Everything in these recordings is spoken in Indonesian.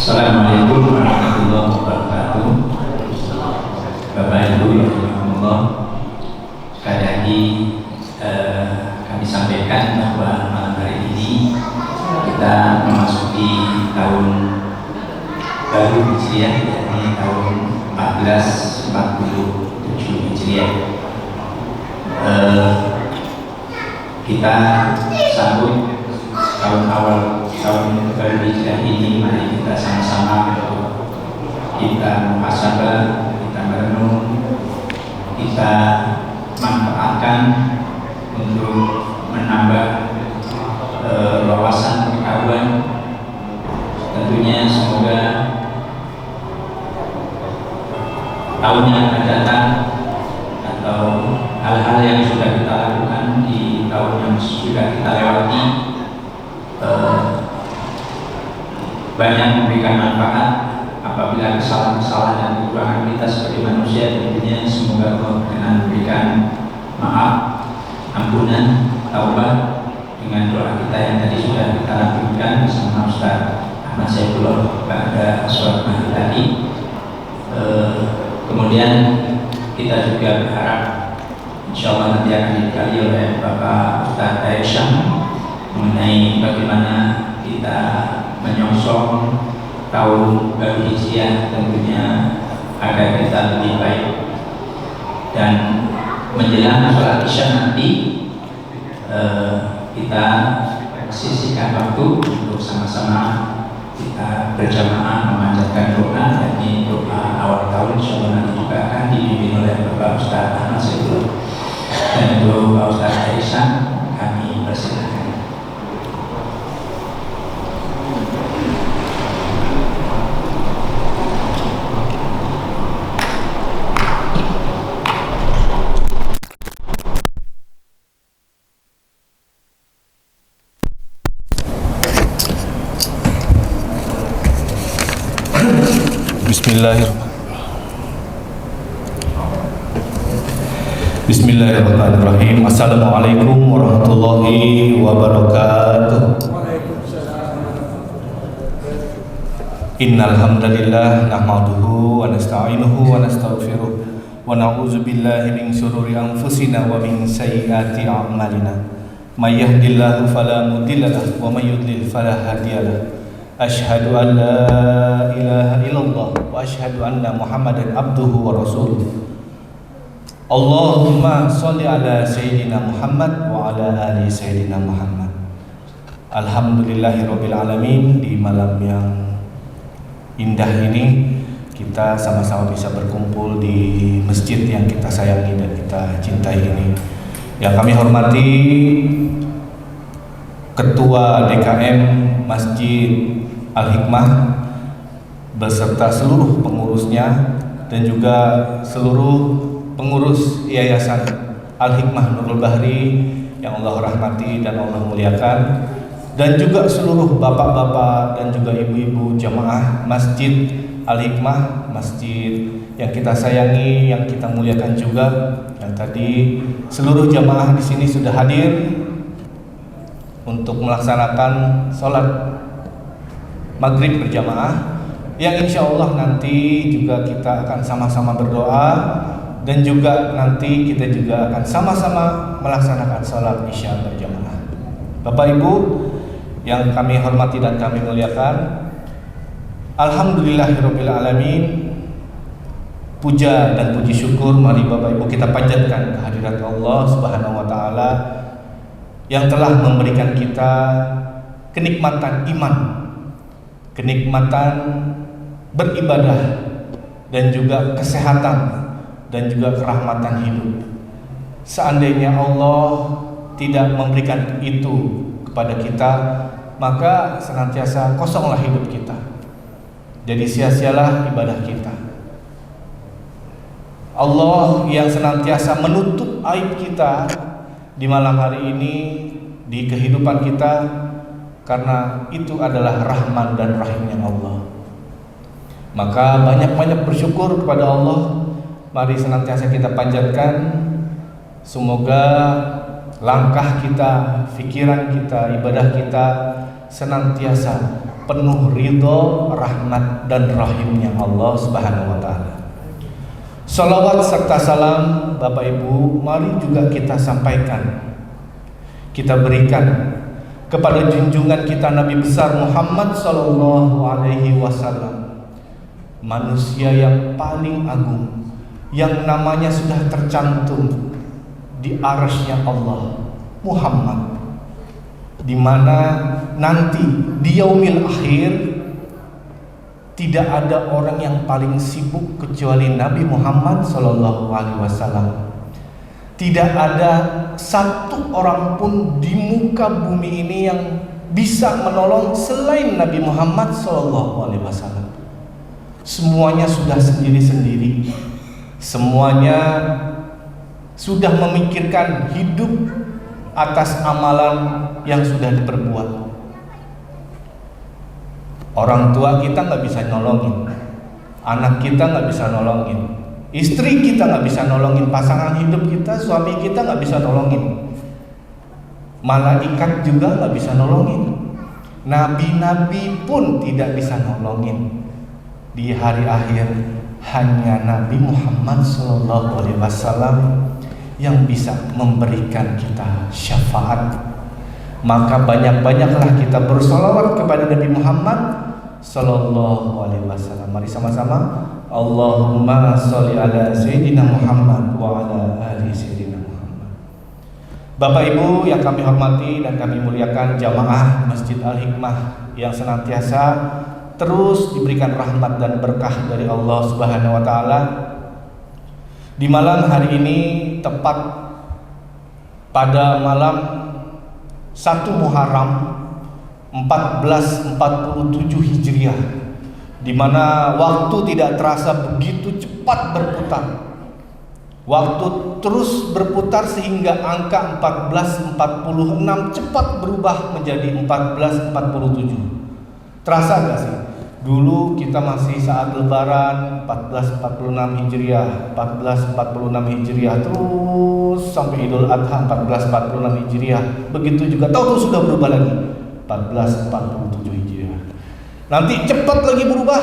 Assalamualaikum warahmatullahi wabarakatuh. Bapak Ibu rahimahumullah, sekali lagi kami sampaikan bahwa malam hari ini kita memasuki tahun baru Hijriah, yakni tahun 1447 Hijriah. Kita sambut tahun awal tahun baru Hijriah ini. Mari kita sama-sama kita muhasabah, kita merenung, kita manfaatkan untuk menambah wawasan pengetahuan. Tentunya semoga tahun yang akan datang atau hal-hal yang sudah kita lakukan di tahun yang sudah kita lewati banyak memberikan manfaat. Apabila kesalahan-kesalahan dan kekurangan kita sebagai manusia, tentunya semoga Allah dengan memberikan maaf, ampunan, taubat dengan doa kita yang tadi sudah kita lakukan bersama Ustaz Ahmad Saifullah pada surat Mahdi tadi. Kemudian kita juga berharap insya Allah nanti akan dikali oleh Bapak Ustaz Aisyah mengenai bagaimana kita menyongsong tahun baru Hijriah, tentunya agar kita lebih baik. Dan menjelang sholat Isya nanti kita sisihkan waktu untuk sama-sama kita berjamaah memanjatkan doa, yakni doa awal tahun. Insya Allah nanti juga akan dibimbing oleh Bapak Ustaz Ahmad Saifullah. Dan untuk Pak Ustaz Aisyah kami persilakan. Bismillahirrahmanirrahim. Assalamualaikum warahmatullahi wabarakatuh. Innal hamdalillah nahmaduhu wa nasta'inuhu wa nastaghfiruh wa na'udzu billahi min shururi anfusina wa min sayyiati a'malina. May yahdihillahu fala mudilla lahu wa may yudlil fala hadiyalah. Asyhadu an la ilaha illallah wa asyhadu anna Muhammadan abduhu wa rasuluh. Allahumma sholli ala sayyidina Muhammad wa ala ali sayyidina Muhammad. Alhamdulillahirabbil alamin. Di malam yang indah ini kita sama-sama bisa berkumpul di masjid yang kita sayangi dan kita cintai ini. Yang kami hormati Ketua DKM Masjid Al-Hikmah beserta seluruh pengurusnya dan juga seluruh pengurus Yayasan Al-Hikmah Nurul Bahri yang Allah rahmati dan Allah muliakan, dan juga seluruh bapak-bapak dan juga ibu-ibu jamaah Masjid Al-Hikmah, masjid yang kita sayangi, yang kita muliakan juga. Yang tadi seluruh jamaah di sini sudah hadir untuk melaksanakan sholat maghrib berjamaah, yang insya Allah nanti juga kita akan sama-sama berdoa, dan juga nanti kita juga akan sama-sama melaksanakan sholat isya berjamaah. Bapak Ibu yang kami hormati dan kami muliakan, alhamdulillahirabbil alamin. Puja dan puji syukur mari Bapak Ibu kita panjatkan kehadirat Allah Subhanahu wa taala yang telah memberikan kita kenikmatan iman, kenikmatan beribadah, dan juga kesehatan, dan juga kerahmatan hidup. Seandainya Allah tidak memberikan itu kepada kita, maka senantiasa kosonglah hidup kita. Jadi sia-sialah ibadah kita. Allah yang senantiasa menutup aib kita di malam hari ini, di kehidupan kita, karena itu adalah Rahman dan Rahimnya Allah. Maka banyak-banyak bersyukur kepada Allah. Mari senantiasa kita panjatkan, semoga langkah kita, pikiran kita, ibadah kita senantiasa penuh ridho, rahmat dan rahimnya Allah Subhanahu wa taala. Salawat serta salam Bapak Ibu mari juga kita sampaikan, kita berikan kepada junjungan kita Nabi besar Muhammad sallallahu alaihi wasallam, manusia yang paling agung, yang namanya sudah tercantum di arasy-Nya Allah, Muhammad, di mana nanti di yaumil akhir tidak ada orang yang paling sibuk kecuali Nabi Muhammad sallallahu alaihi wasallam. Tidak ada satu orang pun di muka bumi ini yang bisa menolong selain Nabi Muhammad sallallahu alaihi wasallam. Semuanya sudah sendiri-sendiri. Semuanya sudah memikirkan hidup atas amalan yang sudah diperbuat. Orang tua kita nggak bisa nolongin, anak kita nggak bisa nolongin, istri kita nggak bisa nolongin, pasangan hidup kita, suami kita nggak bisa nolongin, malaikat juga nggak bisa nolongin, nabi-nabi pun tidak bisa nolongin. Di hari akhir hanya Nabi Muhammad SAW yang bisa memberikan kita syafaat. Maka banyak-banyaklah kita bersolawat kepada Nabi Muhammad sallallahu alaihi wasallam. Mari sama-sama, Allahumma sholli ala sayyidina Muhammad wa ala ali sayyidina Muhammad. Bapak Ibu yang kami hormati dan kami muliakan, jamaah Masjid Al-Hikmah yang senantiasa terus diberikan rahmat dan berkah dari Allah Subhanahu wa taala. Di malam hari ini, tepat pada malam 1 Muharram 1447 Hijriah, di mana waktu tidak terasa begitu cepat berputar. Waktu terus berputar sehingga angka 1446 cepat berubah menjadi 1447. Terasa gak sih? Dulu kita masih saat lebaran 1446 Hijriah, 1446 Hijriah, terus sampai Idul Adha 1446 Hijriah. Begitu juga tahu sudah berubah lagi 1447 Hijriah. Nanti cepat lagi berubah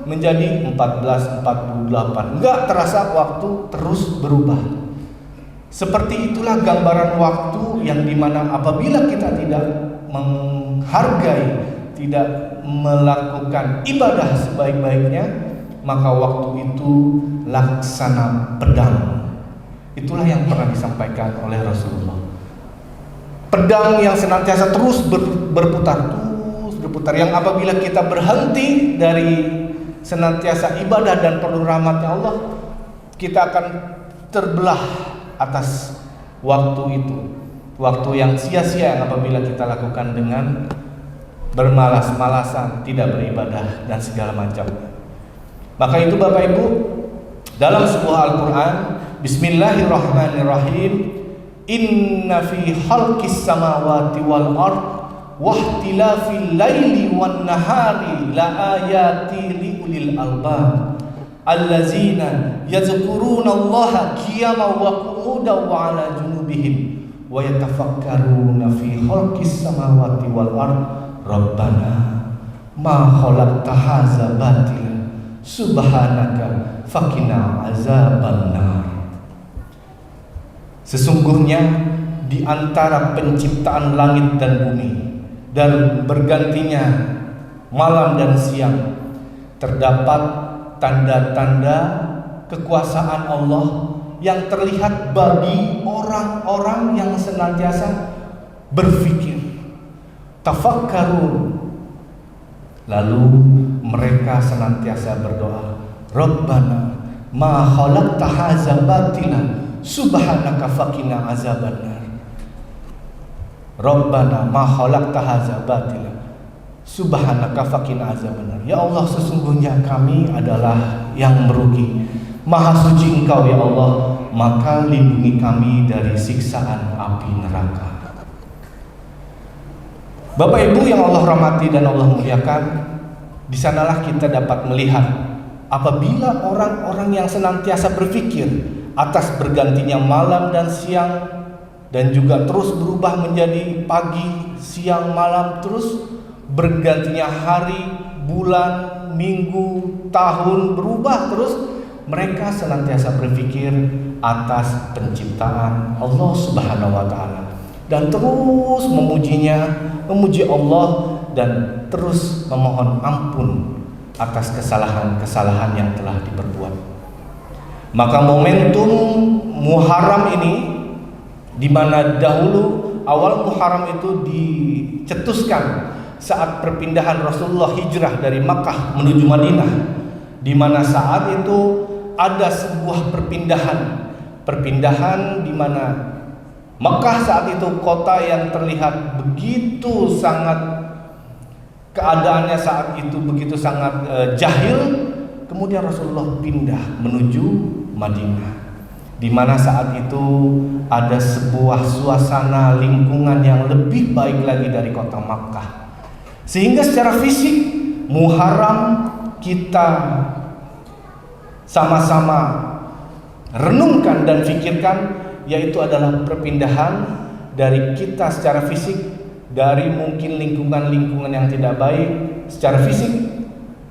menjadi 1448. Enggak terasa waktu terus berubah. Seperti itulah gambaran waktu yang dimana apabila kita tidak menghargai, tidak melakukan ibadah sebaik-baiknya, maka waktu itu laksana pedang. Itulah yang pernah disampaikan oleh Rasulullah. Pedang yang senantiasa terus berputar, yang apabila kita berhenti dari senantiasa ibadah dan perlu rahmatnya Allah, kita akan terbelah atas waktu itu. Waktu yang sia-sia yang apabila kita lakukan dengan bermalas-malasan, tidak beribadah dan segala macam. Maka itu Bapak Ibu, dalam sebuah Al-Quran, Bismillahirrahmanirrahim, Inna fi khalqis samawati wal ard wahtilafil laili wan nahari la ayati li ulil albab allazina yazkuruna Allaha qiyaman wa qu'udan wa ala junubihim wa yatafakkaruna fi khalqis samawati wal ard Rabbana ma khalaqta hadza batila subhanaka faqina azabannar. Sesungguhnya di antara penciptaan langit dan bumi dan bergantinya malam dan siang terdapat tanda-tanda kekuasaan Allah yang terlihat bagi orang-orang yang senantiasa berfikir, tafakkarun. Lalu mereka senantiasa berdoa, Rabbana ma khalaqta hadza batila subhanaka faqina azabannar. Rabbana ma khalaqta hadza batila subhanaka faqina azabannar. Ya Allah, sesungguhnya kami adalah yang merugi. Maha suci Engkau ya Allah, maka lindungi kami dari siksaan api neraka. Bapak Ibu yang Allah rahmati dan Allah muliakan, di sanalah kita dapat melihat apabila orang-orang yang senantiasa berpikir atas bergantinya malam dan siang dan juga terus berubah menjadi pagi, siang, malam, terus bergantinya hari, bulan, minggu, tahun berubah terus, mereka senantiasa berpikir atas penciptaan Allah Subhanahu wa taala dan terus memujinya, memuji Allah dan terus memohon ampun atas kesalahan-kesalahan yang telah diperbuat. Maka momentum Muharram ini, di mana dahulu awal Muharram itu dicetuskan saat perpindahan Rasulullah hijrah dari Makkah menuju Madinah, di mana saat itu ada sebuah perpindahan di mana Makkah saat itu kota yang terlihat begitu sangat, keadaannya saat itu begitu sangat jahil. Kemudian Rasulullah pindah menuju Madinah, di mana saat itu ada sebuah suasana lingkungan yang lebih baik lagi dari kota Makkah, sehingga secara fisik Muharram kita sama-sama renungkan dan pikirkan, yaitu adalah perpindahan dari kita secara fisik, dari mungkin lingkungan-lingkungan yang tidak baik secara fisik,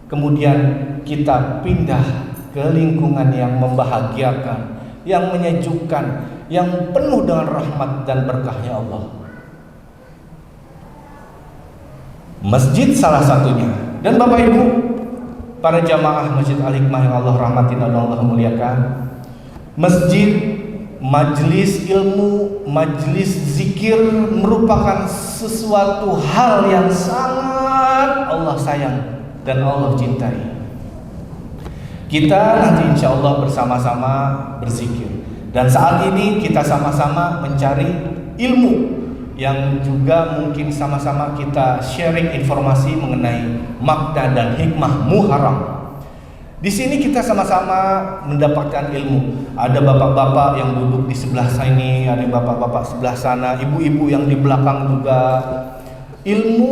kemudian kita pindah ke lingkungan yang membahagiakan, yang menyejukkan, yang penuh dengan rahmat dan berkahnya Allah. Masjid salah satunya. Dan Bapak Ibu, para jamaah Masjid Al-Hikmah yang Allah rahmati dan Allah muliakan, masjid, majelis ilmu, majelis zikir merupakan sesuatu hal yang sangat Allah sayang dan Allah cintai. Kita nanti insya Allah bersama-sama berzikir, dan saat ini kita sama-sama mencari ilmu yang juga mungkin sama-sama kita sharing informasi mengenai makna dan hikmah Muharram. Di sini kita sama-sama mendapatkan ilmu. Ada bapak-bapak yang duduk di sebelah sini, ada bapak-bapak sebelah sana, ibu-ibu yang di belakang juga. Ilmu,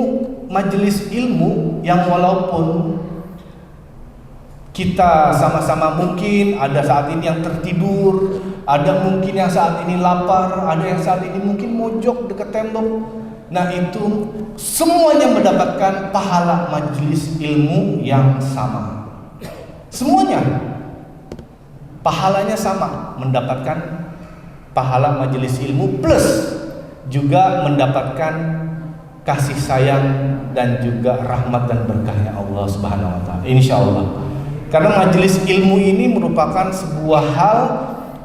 majelis ilmu yang walaupun kita sama-sama mungkin ada saat ini yang tertidur, ada mungkin yang saat ini lapar, ada yang saat ini mungkin mojok dekat tembok. Nah, itu semuanya mendapatkan pahala majelis ilmu yang sama. Semuanya pahalanya sama, mendapatkan pahala majelis ilmu plus juga mendapatkan kasih sayang dan juga rahmat dan berkahnya Allah Subhanahu wa taala. Insyaallah. Karena majelis ilmu ini merupakan sebuah hal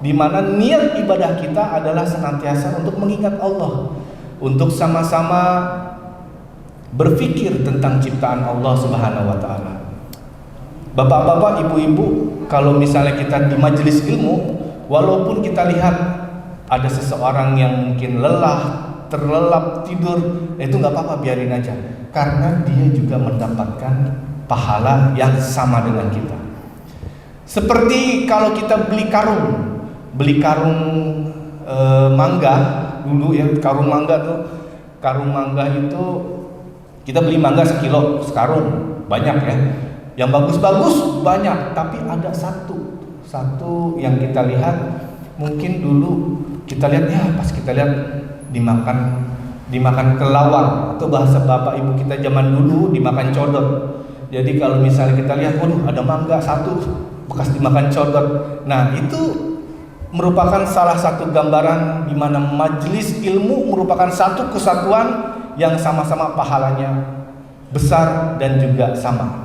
di mana niat ibadah kita adalah senantiasa untuk mengingat Allah, untuk sama-sama berpikir tentang ciptaan Allah Subhanahu wa taala. Bapak-bapak, ibu-ibu, kalau misalnya kita di majelis ilmu, walaupun kita lihat ada seseorang yang mungkin lelah, terlelap, tidur, itu nggak apa-apa, biarin aja, karena dia juga mendapatkan pahala yang sama dengan kita. Seperti kalau kita beli karung mangga dulu ya, karung mangga itu kita beli mangga sekilo, sekarung banyak ya. Yang bagus-bagus banyak, tapi ada satu yang kita lihat, mungkin dulu kita lihat ya, pas kita lihat dimakan kelawar, atau bahasa bapak ibu kita zaman dulu dimakan codot. Jadi kalau misalnya kita lihat, waduh ada mangga satu bekas dimakan codot. Nah, itu merupakan salah satu gambaran di mana majelis ilmu merupakan satu kesatuan yang sama-sama pahalanya besar dan juga sama.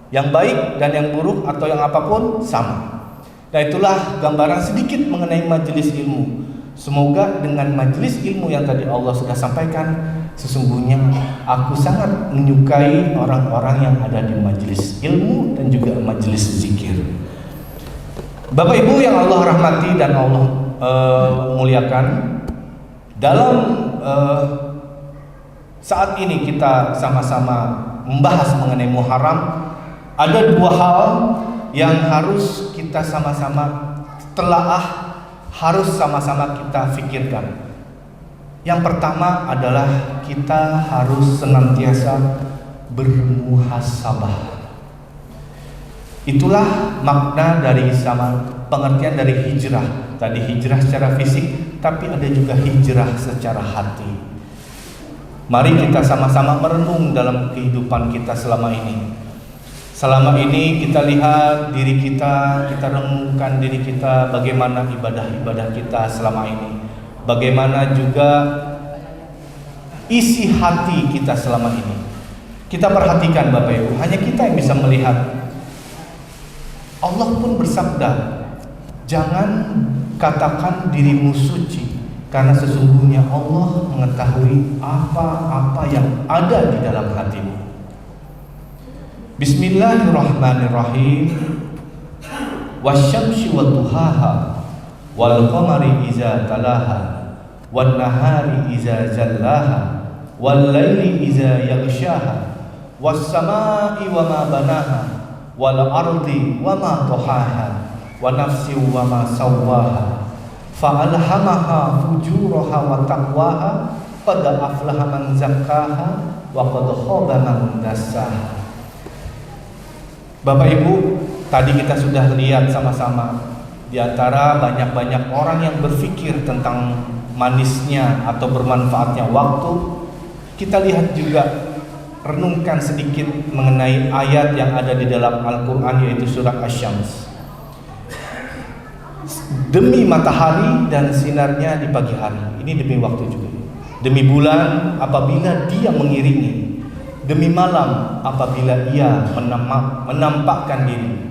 Yang baik dan yang buruk atau yang apapun sama. Nah, itulah gambaran sedikit mengenai majelis ilmu. Semoga dengan majelis ilmu yang tadi Allah sudah sampaikan, sesungguhnya aku sangat menyukai orang-orang yang ada di majelis ilmu dan juga majelis zikir. Bapak Ibu yang Allah rahmati dan Allah muliakan, dalam saat ini kita sama-sama membahas mengenai Muharram, ada dua hal yang harus kita sama-sama telaah, harus sama-sama kita pikirkan. Yang pertama adalah kita harus senantiasa bermuhasabah. Itulah makna dari pengertian dari hijrah. Tadi hijrah secara fisik, tapi ada juga hijrah secara hati. Mari kita sama-sama merenung dalam kehidupan kita selama ini. Selama ini kita lihat diri kita renungkan diri kita, bagaimana ibadah-ibadah kita selama ini. Bagaimana juga isi hati kita selama ini. Kita perhatikan Bapak Ibu, hanya kita yang bisa melihat. Allah pun bersabda, jangan katakan dirimu suci, karena sesungguhnya Allah mengetahui apa-apa yang ada di dalam hatimu. Bismillahirrahmanirrahim. Wasyamsi wadduhaha wal qamari iza talaha wan nahari iza jallaha wal laili iza yaghshaha was samai wama banaha wal ardi wama tahaha wa nafsi wama sawwaha fa'alhamaha fujuraha wa taqwaha qad aflaha man zakkaha wa qad khaba man dassaha. Bapak Ibu, tadi kita sudah lihat sama-sama di antara banyak-banyak orang yang berpikir tentang manisnya atau bermanfaatnya waktu. Kita lihat juga, renungkan sedikit mengenai ayat yang ada di dalam Al-Quran, yaitu surat Asy-Syams. Demi matahari dan sinarnya di pagi hari, ini demi waktu juga. Demi bulan apabila dia mengiringi, demi malam apabila ia menampakkan diri,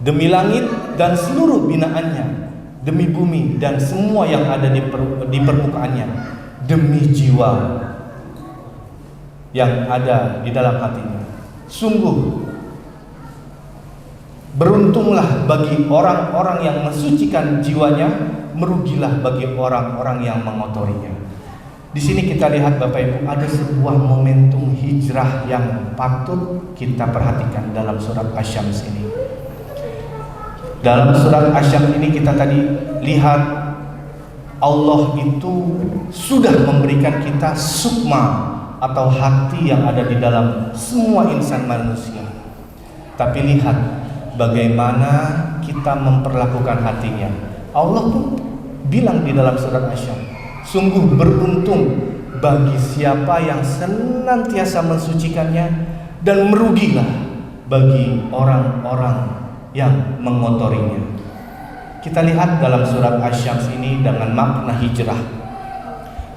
demi langit dan seluruh binaannya, demi bumi dan semua yang ada di permukaannya, demi jiwa yang ada di dalam hatinya. Sungguh beruntunglah bagi orang-orang yang mensucikan jiwanya, merugilah bagi orang-orang yang mengotorinya. Di sini kita lihat Bapak Ibu, ada sebuah momentum hijrah yang patut kita perhatikan dalam surat Asy-Syams ini. Dalam surat Asy-Syams ini kita tadi lihat Allah itu sudah memberikan kita sukma atau hati yang ada di dalam semua insan manusia. Tapi lihat bagaimana kita memperlakukan hatinya. Allah pun bilang di dalam surat Asy-Syams, sungguh beruntung bagi siapa yang senantiasa mensucikannya, dan merugilah bagi orang-orang yang mengotorinya. Kita lihat dalam surat Asy-Syams ini dengan makna hijrah.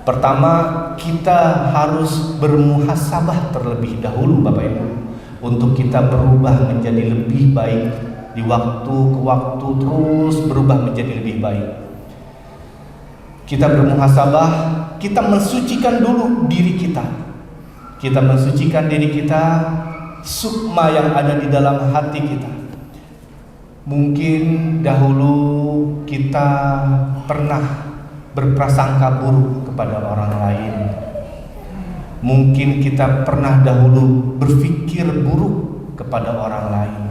Pertama, kita harus bermuhasabah terlebih dahulu Bapak Ibu, untuk kita berubah menjadi lebih baik di waktu ke waktu, terus berubah menjadi lebih baik. Kita bermuhasabah, kita mensucikan dulu diri kita. Kita mensucikan diri kita, sukma yang ada di dalam hati kita. Mungkin dahulu kita pernah berprasangka buruk kepada orang lain. Mungkin kita pernah dahulu berpikir buruk kepada orang lain,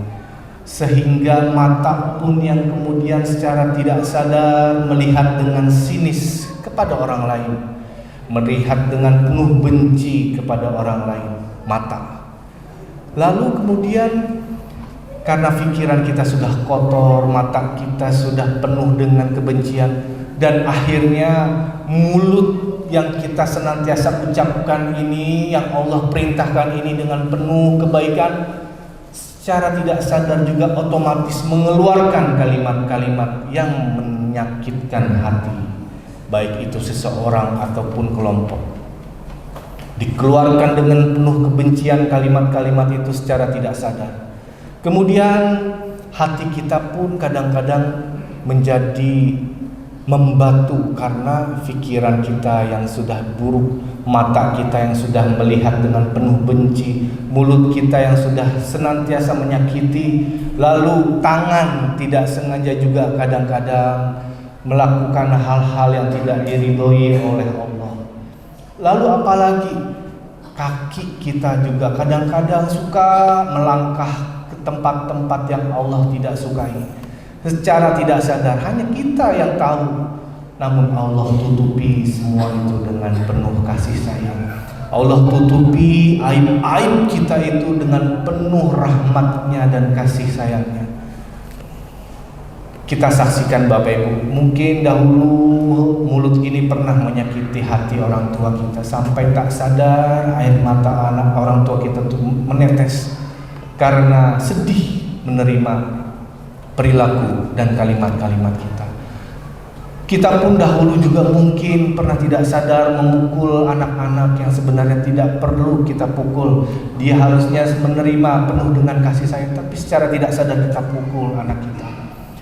sehingga mata pun yang kemudian secara tidak sadar melihat dengan sinis kepada orang lain, melihat dengan penuh benci kepada orang lain, mata. Lalu kemudian karena pikiran kita sudah kotor, mata kita sudah penuh dengan kebencian, dan akhirnya mulut yang kita senantiasa ucapkan ini, yang Allah perintahkan ini dengan penuh kebaikan, secara tidak sadar juga otomatis mengeluarkan kalimat-kalimat yang menyakitkan hati, baik itu seseorang ataupun kelompok. Dikeluarkan dengan penuh kebencian kalimat-kalimat itu secara tidak sadar. Kemudian hati kita pun kadang-kadang menjadi membatu karena pikiran kita yang sudah buruk, mata kita yang sudah melihat dengan penuh benci, mulut kita yang sudah senantiasa menyakiti, lalu tangan tidak sengaja juga kadang-kadang melakukan hal-hal yang tidak diridhoi oleh Allah. Lalu apalagi kaki kita juga kadang-kadang suka melangkah ke tempat-tempat yang Allah tidak sukai. Secara tidak sadar, hanya kita yang tahu, namun Allah tutupi semua itu dengan penuh kasih sayang. Allah tutupi aib-aib kita itu dengan penuh rahmatnya dan kasih sayangnya. kita saksikan Bapak Ibu, mungkin dahulu mulut ini pernah menyakiti hati orang tua kita sampai tak sadar air mata anak orang tua kita tuh menetes karena sedih menerima perilaku dan kalimat-kalimat kita. Kita pun dahulu juga mungkin pernah tidak sadar memukul anak-anak yang sebenarnya tidak perlu kita pukul. Dia harusnya menerima penuh dengan kasih sayang, tapi secara tidak sadar kita pukul anak kita.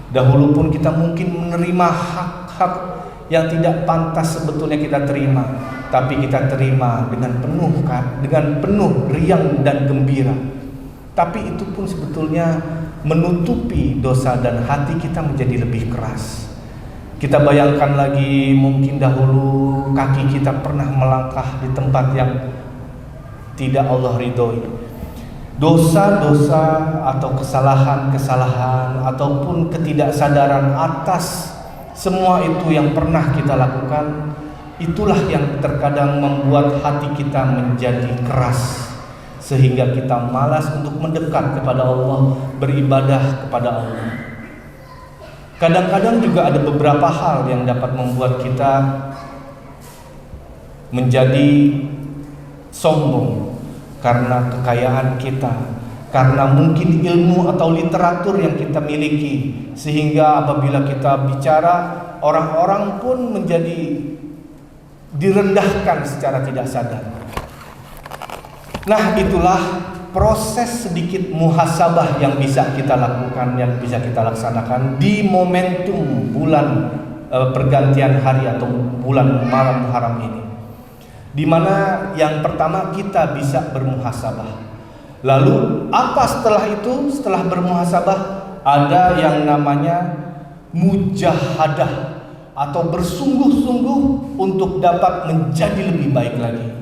Dahulu pun kita mungkin menerima hak-hak yang tidak pantas sebetulnya kita terima, tapi kita terima dengan penuh riang dan gembira. Tapi itu pun sebetulnya menutupi dosa dan hati kita menjadi lebih keras. Kita bayangkan lagi, mungkin dahulu kaki kita pernah melangkah di tempat yang tidak Allah ridhoi. Dosa-dosa atau kesalahan-kesalahan ataupun ketidaksadaran atas semua itu yang pernah kita lakukan, itulah yang terkadang membuat hati kita menjadi keras, sehingga kita malas untuk mendekat kepada Allah, beribadah kepada Allah. Kadang-kadang juga ada beberapa hal yang dapat membuat kita menjadi sombong karena kekayaan kita, karena mungkin ilmu atau literatur yang kita miliki, sehingga apabila kita bicara, orang-orang pun menjadi direndahkan secara tidak sadar. Nah, itulah proses sedikit muhasabah yang bisa kita lakukan, yang bisa kita laksanakan di momentum bulan pergantian hari atau bulan malam Muharram ini, di mana yang pertama kita bisa bermuhasabah. Lalu apa setelah itu? Setelah bermuhasabah ada yang namanya mujahadah atau bersungguh-sungguh untuk dapat menjadi lebih baik lagi.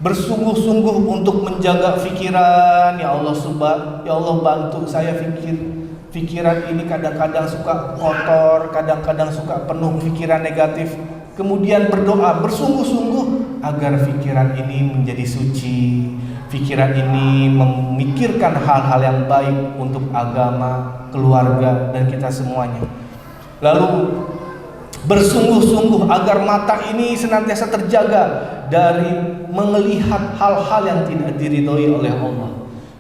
Bersungguh-sungguh untuk menjaga pikiran. Ya Allah ya Allah bantu saya pikiran ini kadang-kadang suka kotor, kadang-kadang suka penuh pikiran negatif. Kemudian berdoa bersungguh-sungguh agar pikiran ini menjadi suci, pikiran ini memikirkan hal-hal yang baik untuk agama, keluarga, dan kita semuanya. Lalu bersungguh-sungguh agar mata ini senantiasa terjaga dari melihat hal-hal yang tidak diridhoi oleh Allah.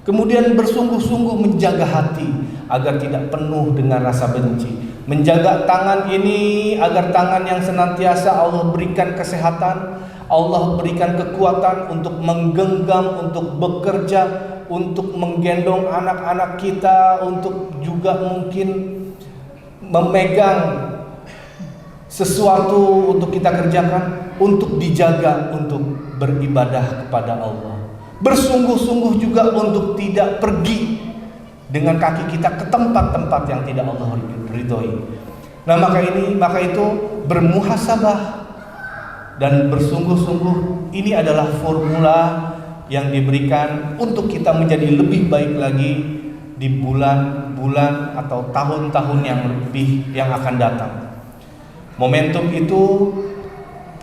Kemudian bersungguh-sungguh menjaga hati agar tidak penuh dengan rasa benci. Menjaga tangan ini agar tangan yang senantiasa Allah berikan kesehatan, Allah berikan kekuatan untuk menggenggam, untuk bekerja, untuk menggendong anak-anak kita, untuk juga mungkin memegang sesuatu untuk kita kerjakan, untuk dijaga, untuk beribadah kepada Allah. Bersungguh-sungguh juga untuk tidak pergi dengan kaki kita ke tempat-tempat yang tidak Allah ridhoi. Nah, maka itu bermuhasabah dan bersungguh-sungguh ini adalah formula yang diberikan untuk kita menjadi lebih baik lagi di bulan-bulan atau tahun-tahun yang akan datang. Momentum itu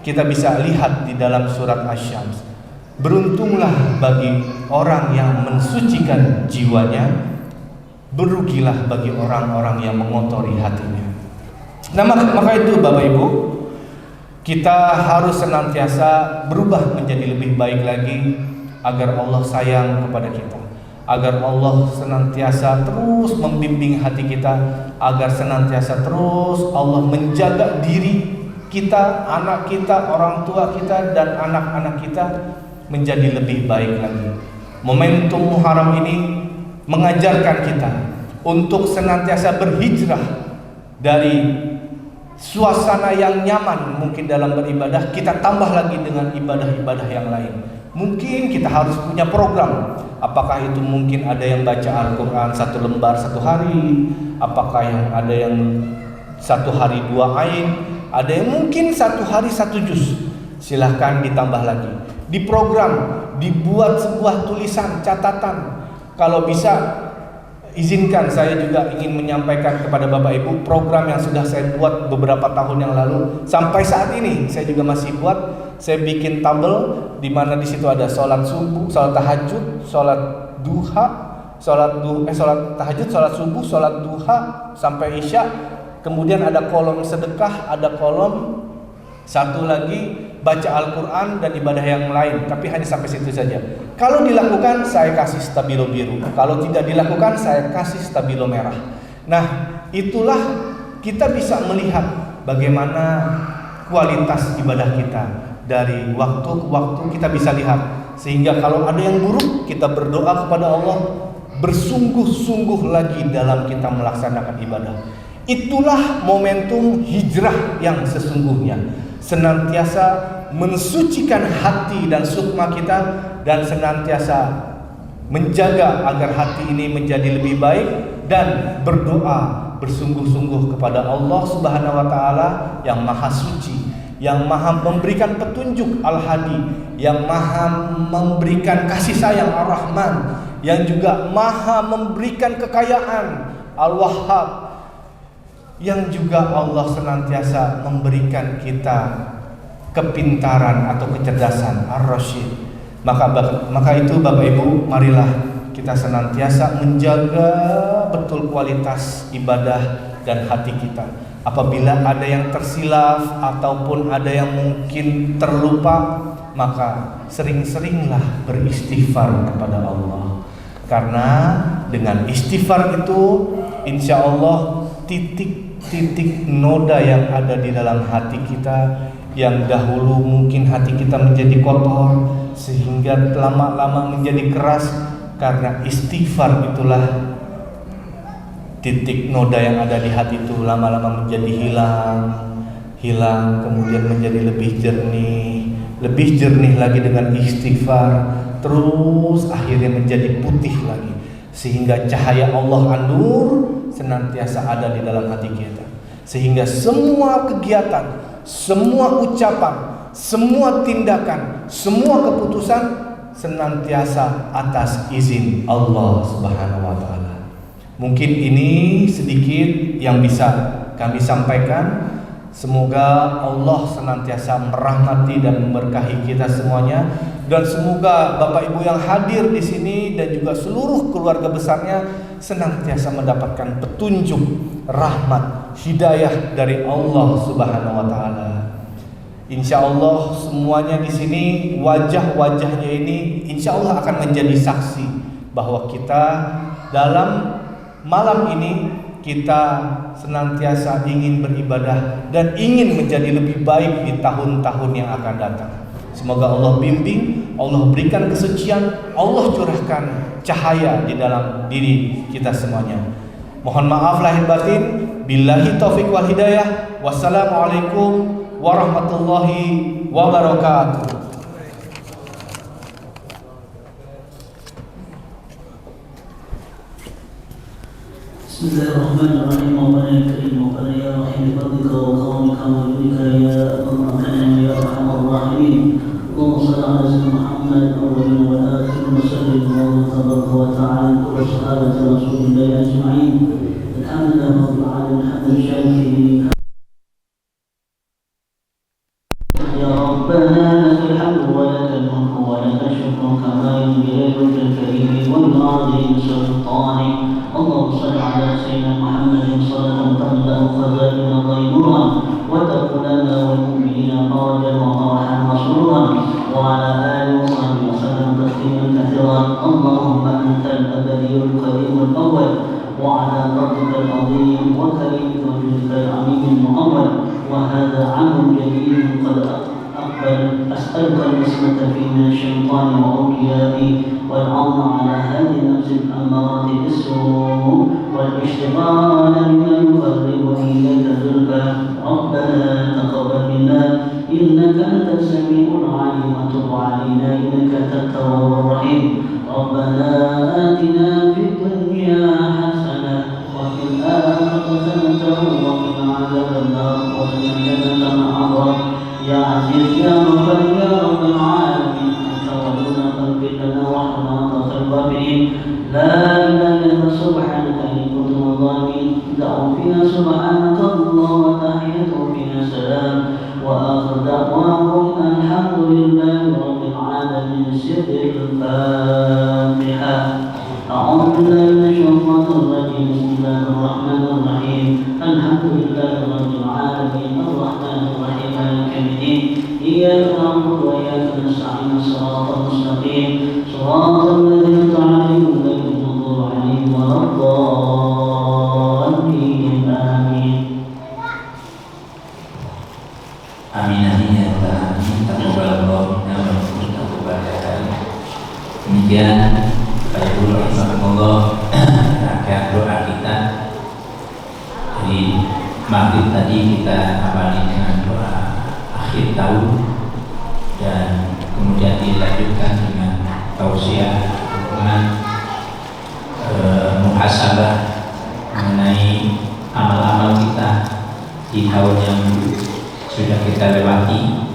kita bisa lihat di dalam surat Asy-Syams. Beruntunglah bagi orang yang mensucikan jiwanya, berugilah bagi orang-orang yang mengotori hatinya. Nah, maka itu Bapak Ibu, kita harus senantiasa berubah menjadi lebih baik lagi agar Allah sayang kepada kita, agar Allah senantiasa terus membimbing hati kita, agar senantiasa terus Allah menjaga diri kita, anak kita, orang tua kita, dan anak-anak kita menjadi lebih baik lagi. Momentum Muharram ini mengajarkan kita untuk senantiasa berhijrah dari suasana yang nyaman mungkin dalam beribadah, kita tambah lagi dengan ibadah-ibadah yang lain. Mungkin kita harus punya program. Apakah itu mungkin ada yang baca Al-Quran 1 lembar 1 hari, apakah ada yang 1 hari 2 ain, ada yang mungkin 1 hari 1 juz. Silahkan ditambah lagi. Di program, dibuat sebuah tulisan, catatan. Kalau bisa, izinkan saya juga ingin menyampaikan kepada Bapak Ibu program yang sudah saya buat beberapa tahun yang lalu. Sampai saat ini saya juga masih buat. Saya bikin tabel di mana di situ ada sholat subuh, sholat tahajud, sholat duha, sholat tahajud, sholat subuh, sholat duha sampai isya, kemudian ada kolom sedekah, ada kolom satu lagi baca Al-Quran dan ibadah yang lain, tapi hanya sampai situ saja. Kalau dilakukan saya kasih stabilo biru, kalau tidak dilakukan saya kasih stabilo merah. Nah, itulah kita bisa melihat bagaimana kualitas ibadah kita. Dari waktu ke waktu kita bisa lihat, sehingga kalau ada yang buruk kita berdoa kepada Allah, bersungguh-sungguh lagi dalam kita melaksanakan ibadah. Itulah momentum hijrah yang sesungguhnya, senantiasa mensucikan hati dan sukma kita, dan senantiasa menjaga agar hati ini menjadi lebih baik, dan berdoa bersungguh-sungguh kepada Allah Subhanahu wa taala yang Maha Suci, yang Maha memberikan petunjuk Al-Hadi, yang Maha memberikan kasih sayang Ar-Rahman, yang juga Maha memberikan kekayaan Al-Wahhab, yang juga Allah senantiasa memberikan kita kepintaran atau kecerdasan Ar-Rasyid. Maka itu Bapak Ibu, marilah kita senantiasa menjaga betul kualitas ibadah dan hati kita. Apabila ada yang tersilaf ataupun ada yang mungkin terlupa, maka sering-seringlah beristighfar kepada Allah. Karena dengan istighfar itu insya Allah titik-titik noda yang ada di dalam hati kita, yang dahulu mungkin hati kita menjadi kotor sehingga lama-lama menjadi keras, karena istighfar itulah titik noda yang ada di hati itu lama-lama menjadi hilang, kemudian menjadi lebih jernih lagi dengan istighfar, terus akhirnya menjadi putih lagi, sehingga cahaya Allah An-Nur senantiasa ada di dalam hati kita, sehingga semua kegiatan, semua ucapan, semua tindakan, semua keputusan senantiasa atas izin Allah Subhanahu wa taala. Mungkin ini sedikit yang bisa kami sampaikan. Semoga Allah senantiasa merahmati dan memberkahi kita semuanya, dan semoga Bapak Ibu yang hadir di sini dan juga seluruh keluarga besarnya senantiasa mendapatkan petunjuk, rahmat, hidayah dari Allah Subhanahu wa taala. Insya Allah semuanya di sini, wajah-wajahnya ini insya Allah akan menjadi saksi bahwa kita dalam malam ini kita senantiasa ingin beribadah dan ingin menjadi lebih baik di tahun-tahun yang akan datang. Semoga Allah bimbing, Allah berikan kesucian, Allah curahkan cahaya di dalam diri kita semuanya. Mohon maaf lahir batin. Billahi taufik wal hidayah. Wassalamualaikum warahmatullahi wabarakatuh. Bismillahirrahmanirrahim. Rabbana ya karim, Rabbana ya rahim, bifadlika wa karamika wa juudika ya akram ya arhamar rahimin. Allahumma shalli ala sayyidina Muhammad awwalin wa akhirin wa sallim wa tabaraka wa ta'ala kullu sahabati rasulillahi ajma'in. Alhamdulillah rabbil alamin, hamdan shakirin. Ya Rabbana lakal hamdu wa lakal mulku wa lakal shukru kama yanbaghi li wajhika al-karim wa li 'azimi sultanik. اللهم صل على سيدنا محمد صلاة تملأ خزائن غيبها وتكون لنا والمؤمنين فرجا وفرحا وسرورا وعلى آله وصحبه وسلم تسليما كثيرا. اللهم أنت الأبدي الكريم الأول وعلى فضلك العظيم وكريمك وجودك العميم المؤول، وهذا عام جديد قد أقبل. أسألك العصمة في من الشيطان وأوليائه والعون على هذه النفس الأمارة بالسوء والاشتغال بما يقرب إليك زلفى. ربنا تقبل منا إنك أنت السميع العليم وتب علينا إنك أنت التواب الرحيم. ربنا آتنا في الدنيا حسنة وفي الآخرة حسنة وقنا عذاب النار وقنا جنة المأوى. يا عزيز يا غفار يا رب العالمين، أنت ولينا فاغفر لنا وارحمنا وأنت خير الغافرين. لا إله إلا أنت سبحانك إني كنت من الظالمين. دعوا فينا سبحانك الله وتحيتهم فينا سلام وآخر دعواهم الحمد لله رب العالمين. سر الفاتحة. أعوذ بالله من الشيطان الرجيم. بسم الله الرحمن الرحيم. الحمد الحمد لله رب العالمين الرحمن الرحيم مالك يوم الدين إياك نعبد وإياك نستعين صراط المستقيم صراط الذين أنعمت عليهم غير المغضوب عليهم ولا الضالين آمين. Amin amin ya rabbal alamin. Taqabbalallahu minna wa minkum taqabbal. Demikian Bapak Ibu rahimahumullah, rangkaian doa kita dari maghrib tadi kita awali dengan doa akhir tahun dan kemudian dilanjutkan dengan tausiah dukungan muhasabah mengenai amal-amal kita di tahun yang sudah kita lewati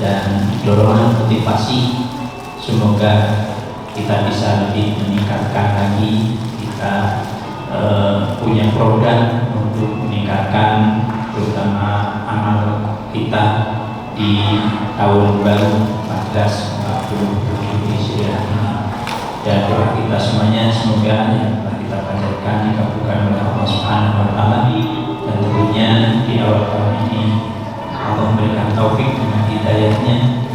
dan dorongan motivasi semoga kita bisa lebih meningkatkan lagi, kita punya program untuk meningkatkan terutama amal kita di tahun baru 1447 Hijriah ini. Dan doa kita semuanya semoga yang telah kita panjatkan dikabulkan oleh Allah Subhanahu wa taala, dan tentunya di awal tahun ini Allah memberikan taufik dengan hidayahnya,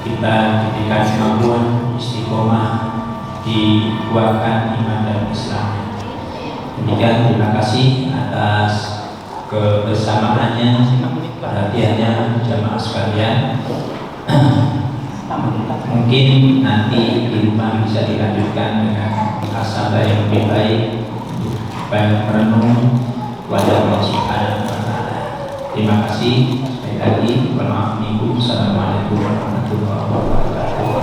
kita diberikan kemampuan istiqomah, dikuatkan iman dan Islam. Demikian, terima kasih atas kebersamaannya, perhatiannya jamaah sekalian. Mungkin nanti di rumah bisa dilanjutkan dengan muhasabah yang lebih baik, banyak merenung wajah Allah Subhanahu wa taala. Terima kasih sekali lagi. Assalamualaikum warahmatullahi wabarakatuh.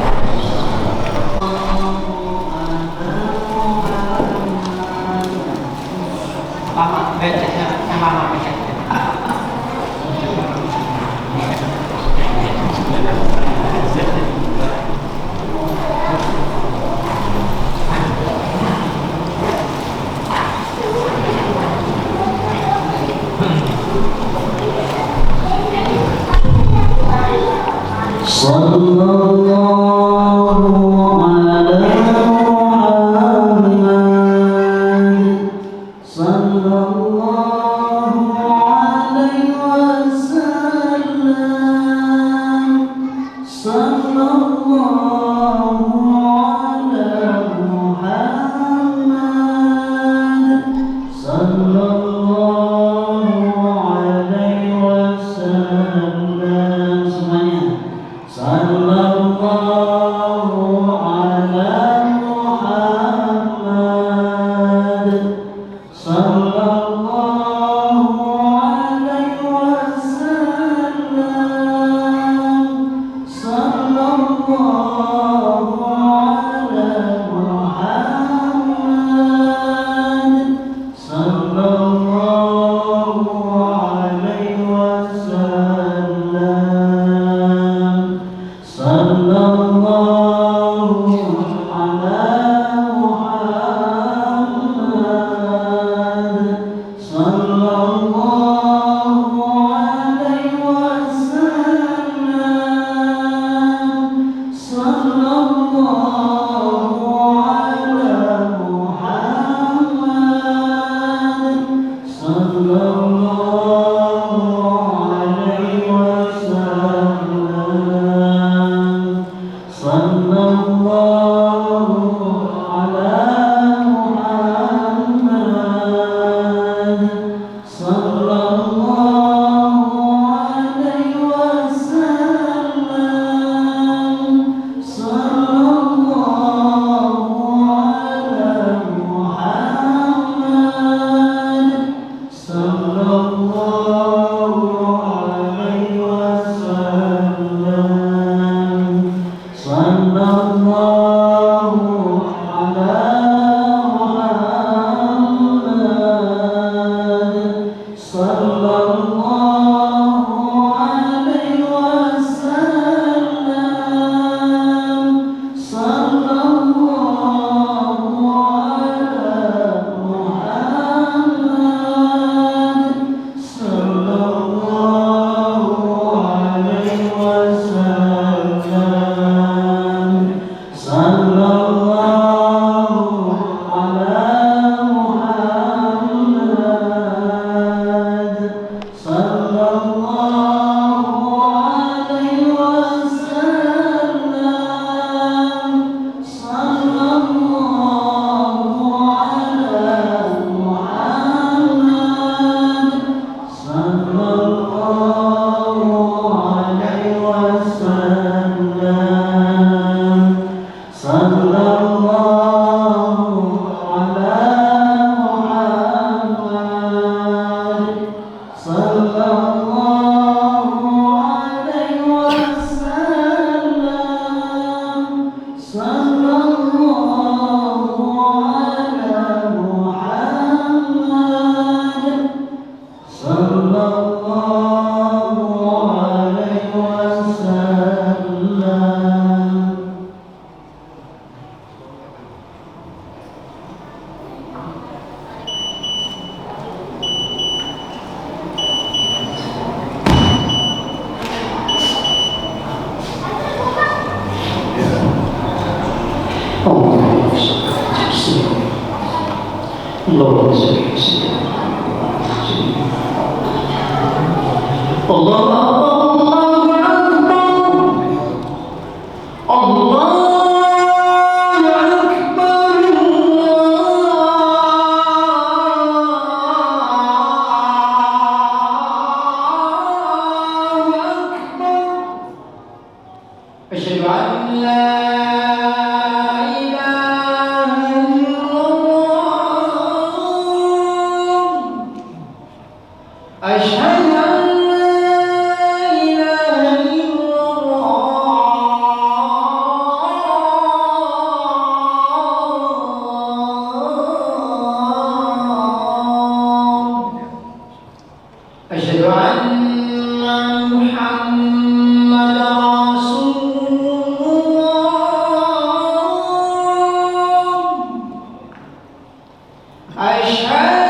Sallallahu اللهم صل على سيدنا محمد. الله أكبر الله أشهد أن لا إله إلا الله أشهد أن لا إله إلا الله أشهد أن محمدا رسول الله أشهد